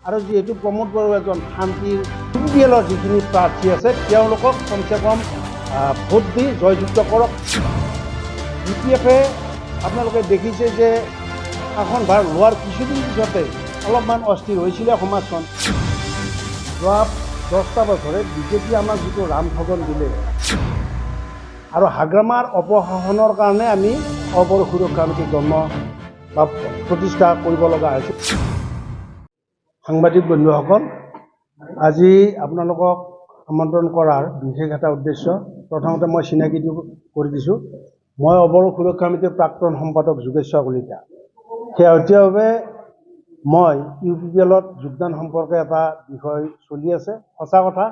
আৰু যিহেতু প্ৰমোদ বড়ো এজন শান্তিৰ UPPL যিখিনি প্ৰাৰ্থী আছে তেওঁলোকক কমচে কম ভোট দি জয়যুক্ত কৰক। UPF-এ আপোনালোকে দেখিছে যে শাসনভাৰ লোৱাৰ কিছুদিন পিছতে অলপমান অস্থিৰ হৈছিলে সমাজখন। যোৱা 10টা বছৰে বিজেপি আমাক যিটো ৰামঠগন দিলে আৰু হাগ্ৰামাৰ অপশাসনৰ কাৰণে আমি অপৰ সুৰক্ষা সমিতি জন্ম বা প্ৰতিষ্ঠা কৰিব লগা হৈছিল। সাংবাদিক বন্ধুসকল, আজি আপোনালোকক আমন্ত্ৰণ কৰাৰ বিশেষ এটা উদ্দেশ্য। প্ৰথমতে মই চিনাকি কৰি দিছোঁ, মই অপৰ সুৰক্ষা সমিতিৰ প্ৰাক্তন সম্পাদক যোগেশ্বৰ কলিতা। শেহতীয়াভাৱে মই UPPL-ত যোগদান সম্পৰ্কে এটা বিষয় চলি আছে। সঁচা কথা,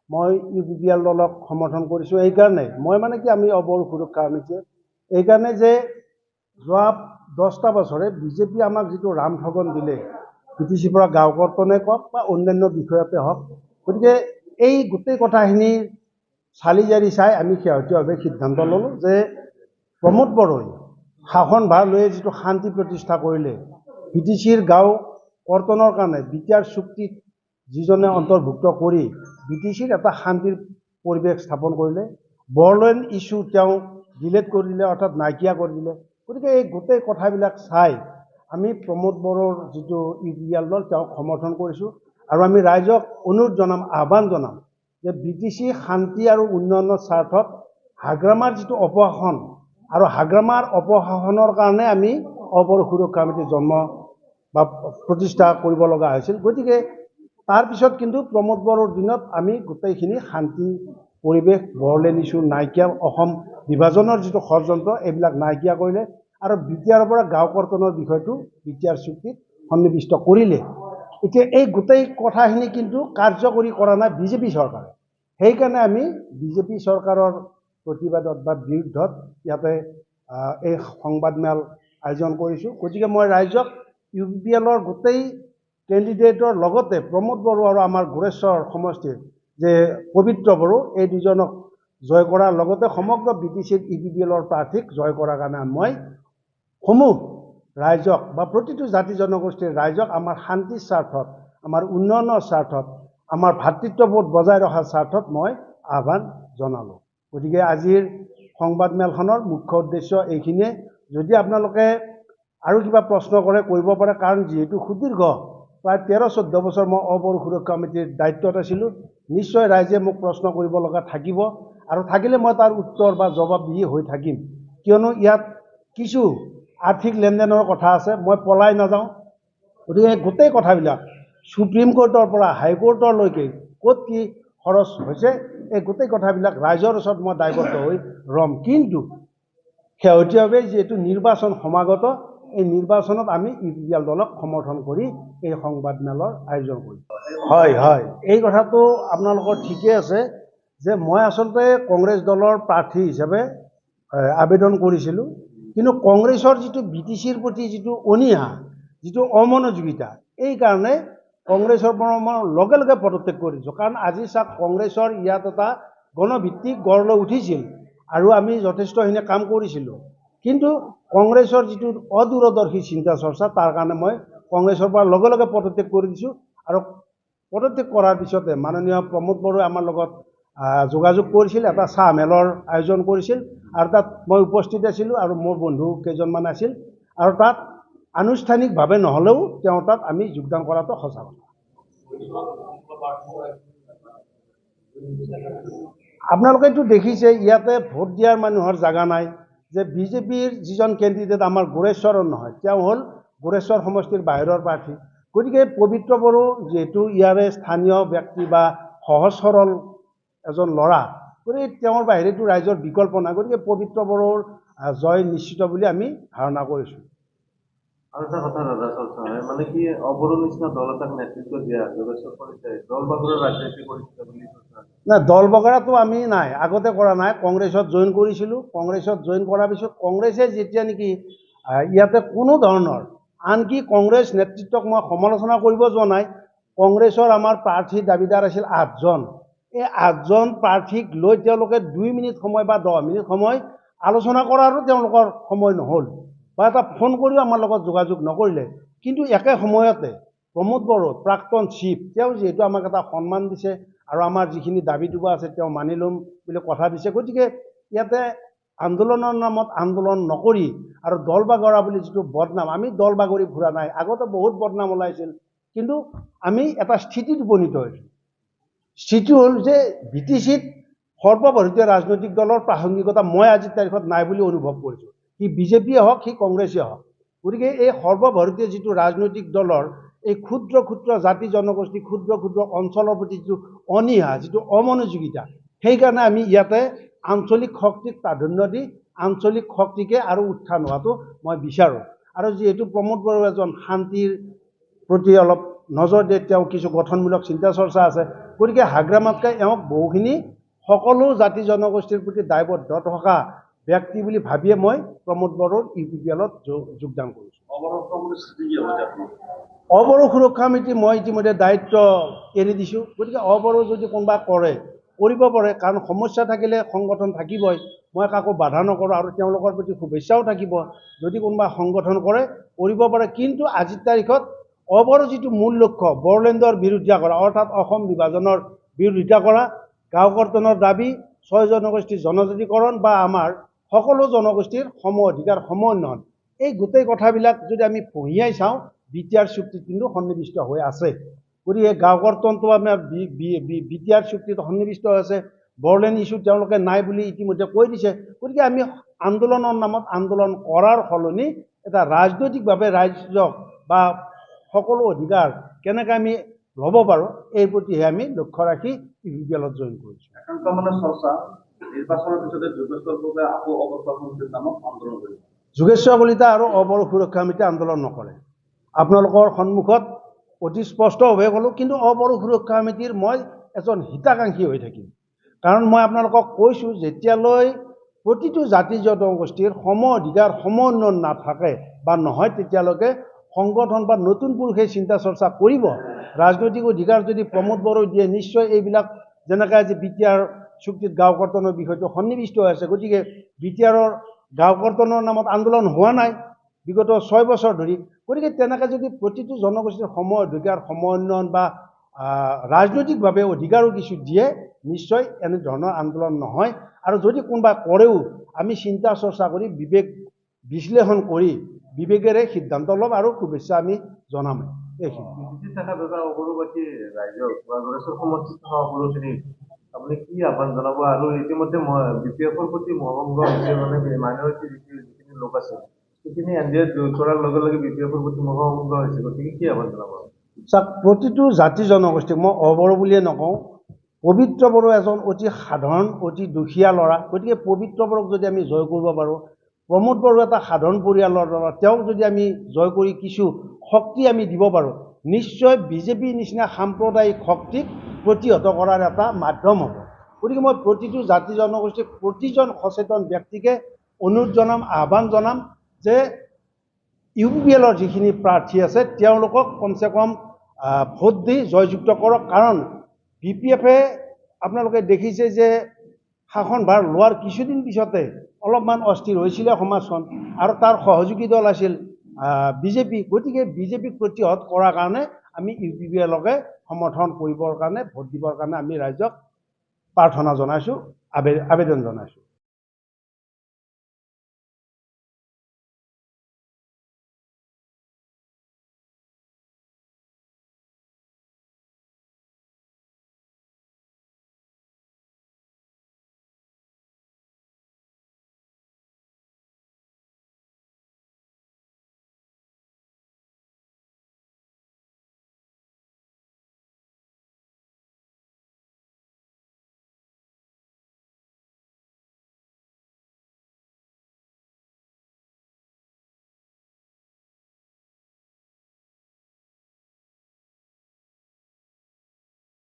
মই UPPL দলক সমৰ্থন কৰিছোঁ এইকাৰণে, মই মানে কি আমি অপৰ সুৰক্ষা সমিতিয়ে এইকাৰণে যে যোৱা 10টা বছৰে বিজেপি আমাক যিটো ৰামঠগন দিলে, PTCৰ পৰা গাঁও কৰ্তনে কওক বা অন্যান্য বিষয়তে হওক, গতিকে এই গোটেই কথাখিনি চালি জাৰি চাই আমি শেহতীয়াভাৱে সিদ্ধান্ত ল'লোঁ যে প্ৰমোদ বড়োই শাসনভাৰ লৈ যিটো শান্তি প্ৰতিষ্ঠা কৰিলে, PTCৰ গাঁও কৰ্তনৰ কাৰণে বিটিআৰ চুক্তিত যিজনে অন্তৰ্ভুক্ত কৰি BTCৰ এটা শান্তিৰ পৰিৱেশ স্থাপন কৰিলে, বড়োলেণ্ড ইছ্যু তেওঁ ডিলেট কৰি দিলে, অৰ্থাৎ নাইকিয়া কৰি দিলে। গতিকে এই গোটেই কথাবিলাক চাই আমি প্ৰমোদ বড়োৰ যিটো UPPL দল তেওঁক সমৰ্থন কৰিছোঁ আৰু আমি ৰাইজক অনুৰোধ জনাম, আহ্বান জনাম যে BTC শান্তি আৰু উন্নয়নৰ স্বাৰ্থত হাগ্ৰামাৰ যিটো অপশাসন আৰু হাগ্ৰামাৰ অপশাসনৰ কাৰণে আমি অপৰ সুৰক্ষা সমিতি জন্ম বা প্ৰতিষ্ঠা কৰিব লগা হৈছিল। গতিকে তাৰপিছত কিন্তু প্ৰমোদ বড়োৰ দিনত আমি গোটেইখিনি শান্তি পৰিৱেশ, বড়োলেণ্ড ইছ্যু নাইকিয়া, অসম বিভাজনৰ যিটো ষড়যন্ত্ৰ এইবিলাক নাইকিয়া কৰিলে আৰু বিটিআৰৰ পৰা গাঁও কৰ্তনৰ বিষয়টো বিটিআৰ চুক্তিত সন্নিৱিষ্ট কৰিলে। এতিয়া এই গোটেই কথাখিনি কিন্তু কাৰ্যকৰী কৰা নাই বিজেপি চৰকাৰে। সেইকাৰণে আমি বিজেপি চৰকাৰৰ প্ৰতিবাদত বা বিৰুদ্ধত ইয়াতে এই সংবাদমেল আয়োজন কৰিছোঁ। গতিকে মই ৰাইজক UPPL-ৰ গোটেই কেণ্ডিডেটৰ লগতে প্ৰমোদ বড়ো আৰু আমাৰ গোৰেশ্বৰ সমষ্টিৰ যে পবিত্ৰ বড়ো, এই দুজনক জয় কৰাৰ লগতে সমগ্ৰ BTCৰ UPPL-ৰ প্ৰাৰ্থীক জয় কৰাৰ কাৰণে মই সমূহ ৰাইজক বা প্ৰতিটো জাতি জনগোষ্ঠীৰ ৰাইজক আমাৰ শান্তিৰ স্বাৰ্থত, আমাৰ উন্নয়নৰ স্বাৰ্থত, আমাৰ ভাতৃত্ববোধ বজাই ৰখাৰ স্বাৰ্থত মই আহ্বান জনালোঁ। গতিকে আজিৰ সংবাদমেলখনৰ মুখ্য উদ্দেশ্য এইখিনিয়ে। যদি আপোনালোকে আৰু কিবা প্ৰশ্ন কৰে কৰিব পাৰে, কাৰণ যিহেতু সুদীৰ্ঘ প্ৰায় 13-14 বছৰ মই অপৰ সুৰক্ষা সমিতিৰ দায়িত্বত আছিলোঁ, নিশ্চয় ৰাইজে মোক প্ৰশ্ন কৰিব লগা থাকিব আৰু থাকিলে মই তাৰ উত্তৰ বা জবাবদিহি হৈ থাকিম। কিয়নো ইয়াত কিছু আৰ্থিক লেনদেনৰ কথা আছে, মই পলাই নাযাওঁ। গতিকে গোটেই কথাবিলাক সুপ্ৰিম কোৰ্টৰ পৰা হাইকোৰ্টলৈকে ক'ত কি খৰচ হৈছে, এই গোটেই কথাবিলাক ৰাইজৰ ওচৰত মই দায়বদ্ধ হৈ ৰম। কিন্তু শেহতীয়াভাৱে যিহেতু নিৰ্বাচন সমাগত, এই নিৰ্বাচনত আমি UPPL দলক সমৰ্থন কৰি এই সংবাদমেলৰ আয়োজন কৰিম। হয়, এই কথাটো আপোনালোকৰ ঠিকেই আছে যে মই আচলতে কংগ্ৰেছ দলৰ প্ৰাৰ্থী হিচাপে আবেদন কৰিছিলোঁ, কিন্তু কংগ্ৰেছৰ যিটো BTCৰ প্ৰতি যিটো অনীহা, যিটো অমনোযোগিতা, এই কাৰণে কংগ্ৰেছৰ পৰা মই লগে লগে পদত্যাগ কৰিছোঁ। কাৰণ আজি চাওক, কংগ্ৰেছৰ ইয়াত এটা গণভিত্তিক গঢ় লৈ উঠিছিল আৰু আমি যথেষ্টখিনি কাম কৰিছিলোঁ, কিন্তু কংগ্ৰেছৰ যিটো অদূৰদৰ্শী চিন্তা চৰ্চা, তাৰ কাৰণে মই কংগ্ৰেছৰ পৰা লগে লগে পদত্যাগ কৰি দিছোঁ। আৰু পদত্যাগ কৰাৰ পিছতে মাননীয় প্ৰমোদ বড়োৱে আমাৰ লগত যোগাযোগ কৰিছিল, এটা চাহ মেলৰ আয়োজন কৰিছিল আৰু তাত মই উপস্থিত আছিলোঁ আৰু মোৰ বন্ধু কেইজনমান আছিল, আৰু তাত আনুষ্ঠানিকভাৱে নহ'লেও তেওঁ তাত আমি যোগদান কৰাটো সঁচা কথা। আপোনালোকেতো দেখিছে ইয়াতে ভোট দিয়াৰ মানুহৰ জাগা নাই, যে বিজেপিৰ যিজন কেণ্ডিডেট আমাৰ গোৰেশ্বৰৰ নহয়, তেওঁ হ'ল গোৰেশ্বৰ সমষ্টিৰ বাহিৰৰ প্ৰাৰ্থী। গতিকে পবিত্ৰ বড়ো যিহেতু ইয়াৰে স্থানীয় ব্যক্তি বা সহজ সৰল এজন ল'ৰা, গতিকে তেওঁৰ বাহিৰেতো ৰাইজৰ বিকল্প নাই। গতিকে পবিত্ৰ বড়োৰ জয় নিশ্চিত বুলি আমি ধাৰণা কৰিছোঁ। আৰু এটা কথা দাদা চলছে মানে কি অবড়ো নিচিনা দল এটাক নেতৃত্ব দিয়া যোগেশ্বৰ কলিতাই দল বাগৰৰ ৰাজনীতি কৰিছে বুলি নাই, দল বগৰাটো আমি নাই, আগতে কৰা নাই। কংগ্ৰেছত জইন কৰিছিলোঁ, কংগ্ৰেছত জইন কৰাৰ পিছত কংগ্ৰেছে যেতিয়া নেকি ইয়াতে কোনো ধৰণৰ, আনকি কংগ্ৰেছ নেতৃত্বক মই সমালোচনা কৰিব যোৱা নাই, কংগ্ৰেছৰ আমাৰ প্ৰাৰ্থী দাবীদাৰ আছিল 8জন। এই 8জন প্ৰাৰ্থীক লৈ তেওঁলোকে 2 মিনিট সময় বা 10 মিনিট সময় আলোচনা কৰাৰো তেওঁলোকৰ সময় নহ'ল, বা এটা ফোন কৰিও আমাৰ লগত যোগাযোগ নকৰিলে। কিন্তু একে সময়তে প্ৰমোদ বড়ো প্ৰাক্তন চিফ তেওঁ যিহেতু আমাক এটা সন্মান দিছে আৰু আমাৰ যিখিনি দাবী দুবা আছে তেওঁ মানি ল'ম বুলি কথা দিছে, গতিকে ইয়াতে আন্দোলনৰ নামত আন্দোলন নকৰি আৰু দল বাগৰা বুলি যিটো বদনাম, আমি দল বাগৰি ফুৰা নাই, আগতে বহুত বদনাম ওলাইছিল, কিন্তু আমি এটা স্থিতিত উপনীত হৈছোঁ। স্থিতি হ'ল যে BTCত সৰ্বভাৰতীয় ৰাজনৈতিক দলৰ প্ৰাসংগিকতা মই আজিৰ তাৰিখত নাই বুলি অনুভৱ কৰিছোঁ, সি বিজেপিয়ে হওক সি কংগ্ৰেছেই হওক। গতিকে এই সৰ্বভাৰতীয় যিটো ৰাজনৈতিক দলৰ এই ক্ষুদ্ৰ ক্ষুদ্ৰ জাতি জনগোষ্ঠী ক্ষুদ্ৰ ক্ষুদ্ৰ অঞ্চলৰ প্ৰতি যিটো অনীহা, যিটো অমনোযোগিতা, সেইকাৰণে আমি ইয়াতে আঞ্চলিক শক্তিক প্ৰাধান্য দি আঞ্চলিক শক্তিকে আৰু উত্থান হোৱাটো মই বিচাৰোঁ। আৰু যিহেতু প্ৰমোদ বড়ো এজন শান্তিৰ প্ৰতি অলপ নজৰ দিয়ে, তেওঁ কিছু গঠনমূলক চিন্তা চৰ্চা আছে, গতিকে হাগ্ৰামাতকৈ এওঁক বহুখিনি সকলো জাতি জনগোষ্ঠীৰ প্ৰতি দায়বদ্ধ থকা ব্যক্তি বুলি ভাবিয়ে মই প্ৰমোদ বড়োৰ UPPLত যোগদান কৰিছোঁ। অবড়ো সুৰক্ষা সমিতি মই ইতিমধ্যে দায়িত্ব এৰি দিছোঁ, গতিকে অবড়ো যদি কোনোবা কৰিব পাৰে, কাৰণ সমস্যা থাকিলে সংগঠন থাকিবই, মই কাকো বাধা নকৰোঁ আৰু তেওঁলোকৰ প্ৰতি শুভেচ্ছাও থাকিব, যদি কোনোবা সংগঠন কৰে কৰিব পাৰে। কিন্তু আজিৰ তাৰিখত অবড়ো যিটো মূল লক্ষ্য বড়োলেণ্ডৰ বিৰোধিতা কৰা, অৰ্থাৎ অসম বিভাজনৰ বিৰোধিতা কৰা, গাঁও কৰ্তনৰ দাবী, 6 জনগোষ্ঠীৰ জনজাতিকৰণ বা আমাৰ সকলো জনগোষ্ঠীৰ সম অধিকাৰ সম উন্নয়ন, এই গোটেই কথাবিলাক যদি আমি পঢ়িয়াই চাওঁ BTR চুক্তিত কিন্তু সন্নিৱিষ্ট হৈ আছে। গতিকে গাঁও কৰ্তনটো আমাৰ BTR চুক্তিত সন্নিৱিষ্ট হৈ আছে, বড়োলেণ্ড ইছ্যু তেওঁলোকে নাই বুলি ইতিমধ্যে কৈ দিছে। গতিকে আমি আন্দোলনৰ নামত আন্দোলন কৰাৰ সলনি এটা ৰাজনৈতিকভাৱে ৰাজ্যক বা সকলো অধিকাৰ কেনেকৈ আমি ল'ব পাৰোঁ এই প্ৰতিহে আমি লক্ষ্য ৰাখি UPPLত জইন কৰিছোঁ। যোগেশ্বৰ কলিতা আৰু অবড়ো সুৰক্ষা সমিতি আন্দোলন নকৰে, আপোনালোকৰ সন্মুখত অতি স্পষ্টভাৱে ক'লোঁ। কিন্তু অবড়ো সুৰক্ষা সমিতিৰ মই এজন হিতাকাংক্ষী হৈ থাকিম, কাৰণ মই আপোনালোকক কৈছোঁ যেতিয়ালৈ প্ৰতিটো জাতি জনগোষ্ঠীৰ সম অধিকাৰ সম উন্নয়ন নাথাকে বা নহয়, তেতিয়ালৈকে সংগঠন বা নতুন পুৰুষে চিন্তা চৰ্চা কৰিব। ৰাজনৈতিক অধিকাৰ যদি প্ৰমোদ বড়োই দিয়ে, নিশ্চয় এইবিলাক যেনেকৈ আজি BTR চুক্তিত গাঁও কৰ্তনৰ বিষয়টো সন্নিৱিষ্ট হৈ আছে, গতিকে BTRৰ গাঁও কৰ্তনৰ নামত আন্দোলন হোৱা নাই বিগত 6 বছৰ ধৰি। গতিকে তেনেকৈ যদি প্ৰতিটো জনগোষ্ঠীৰ সম অধিকাৰ সম উন্নয়ন বা ৰাজনৈতিকভাৱে অধিকাৰো কিছু দিয়ে, নিশ্চয় এনেধৰণৰ আন্দোলন নহয়। আৰু যদি কোনোবা কৰেও আমি চিন্তা চৰ্চা কৰি বিবেক বিশ্লেষণ কৰি বিবেকেৰে সিদ্ধান্ত ল'ম আৰু শুভেচ্ছা আমি জনাম। আপুনি কি আহ্বান জনাব? আৰু ইতিমধ্যে BPFৰ প্ৰতি মহাভংগ হৈছে, মানে মাইনৰিটি যিখিনি লোক আছে সেইখিনি NDAত জড়িত কৰাৰ লগে লগে BPFৰ প্ৰতি মহাভংগ হৈছে, গতিকে কি আহ্বান জনাব? চাওক, প্ৰতিটো জাতি জনগোষ্ঠীক মই অবড়ো বুলিয়ে নকওঁ, পবিত্ৰ বড়ো এজন অতি সাধাৰণ অতি দুখীয়া ল'ৰা, গতিকে পবিত্ৰ বড়োক যদি আমি জয় কৰিব পাৰোঁ, প্ৰমোদ বড়ো এটা সাধাৰণ পৰিয়ালৰ ল'ৰা, তেওঁক যদি আমি জয় কৰি কিছু শক্তি আমি দিব পাৰোঁ, নিশ্চয় বিজেপিৰ নিচিনা সাম্প্ৰদায়িক শক্তিক প্ৰতিহত কৰাৰ এটা মাধ্যম হ'ব। গতিকে মই প্ৰতিটো জাতি জনগোষ্ঠীক প্ৰতিজন সচেতন ব্যক্তিকে অনুৰোধ জনাম, আহ্বান জনাম যে UPPLৰ যিখিনি প্ৰাৰ্থী আছে তেওঁলোকক কমচে কম ভোট দি জয়যুক্ত কৰক। কাৰণ BPFে আপোনালোকে দেখিছে যে শাসনভাৰ লোৱাৰ কিছুদিন পিছতে অলপমান অস্থিৰ হৈছিলে সমাজখন, আৰু তাৰ সহযোগী দল আছিল বিজেপি। গতিকে বিজেপিক প্ৰতিহত কৰাৰ কাৰণে আমি UPPLকে সমৰ্থন কৰিবৰ কাৰণে ভোট দিবৰ কাৰণে আমি ৰাইজক প্ৰাৰ্থনা জনাইছোঁ, আবেদন জনাইছোঁ।